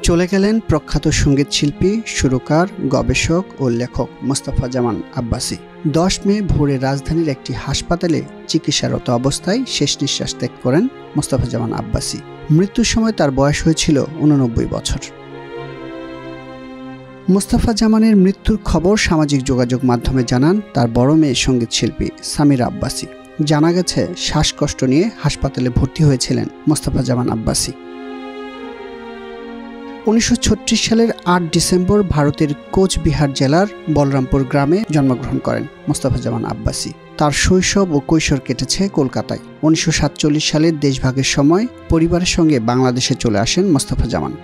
চলে গেলেন প্রখ্যাত সঙ্গীতশিল্পী, সুরকার, গবেষক ও লেখক মোস্তফা জামান আব্বাসী। 10 মে ভোরে রাজধানীর একটি হাসপাতালে চিকিৎসারত অবস্থায় শেষ নিঃশ্বাস ত্যাগ করেন মোস্তফা জামান আব্বাসী। মৃত্যুর সময় তার বয়স হয়েছিল 89 বছর। মোস্তফা জামানের মৃত্যুর খবর সামাজিক যোগাযোগ মাধ্যমে জানান তার বড় মেয়ে সঙ্গীতশিল্পী সামিরা আব্বাসী। জানা গেছে, শ্বাসকষ্ট নিয়ে হাসপাতালে ভর্তি হয়েছিলেন মোস্তফা জামান আব্বাসী। 1936 সালের 8 ডিসেম্বর ভারতের কোচবিহার জেলার বলরামপুর গ্রামে জন্মগ্রহণ করেন মোস্তফা জামান আব্বাসী। তার শৈশব ও কৈশোর কেটেছে কলকাতায়। 1947 সালের দেশভাগের সময় পরিবারের সঙ্গে বাংলাদেশে চলে আসেন মোস্তফা জামান।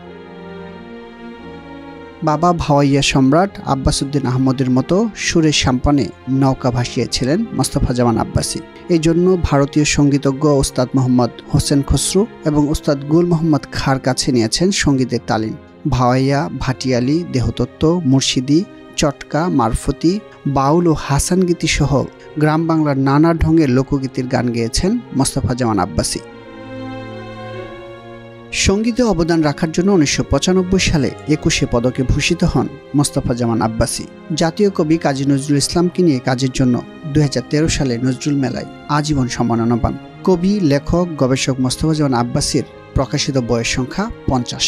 বাবা ভাওয়াইয়া সম্রাট আব্বাস উদ্দিন আহমদের মতো সুরের সাম্পানে নৌকা ভাসিয়েছিলেন মোস্তফা জামান আব্বাসী। এই জন্য ভারতীয় সঙ্গীতজ্ঞ ওস্তাদ মোহাম্মদ হোসেন খসরু এবং ওস্তাদ গুল মোহাম্মদ খাঁর কাছে নিয়েছেন সঙ্গীতের তালিম। ভাওয়াইয়া, ভাটিয়ালি, দেহতত্ত্ব, মুর্শিদি, চটকা, মারফতি, বাউল ও হাসান গীতি সহ গ্রাম বাংলার নানা ঢঙের লোকগীতির গান গেয়েছেন মোস্তফা জামান আব্বাসী। সঙ্গীতে অবদান রাখার জন্য 1995 সালে 21 পদকে ভূষিত হন মোস্তফা জামান আব্বাসী। জাতীয় কবি কাজী নজরুল ইসলামকে নিয়ে কাজের জন্য 2013 সালে নজরুল মেলায় আজীবন সম্মাননা পান। কবি, লেখক, গবেষক মোস্তফা জামান আব্বাসীর প্রকাশিত বইয়ের সংখ্যা 50।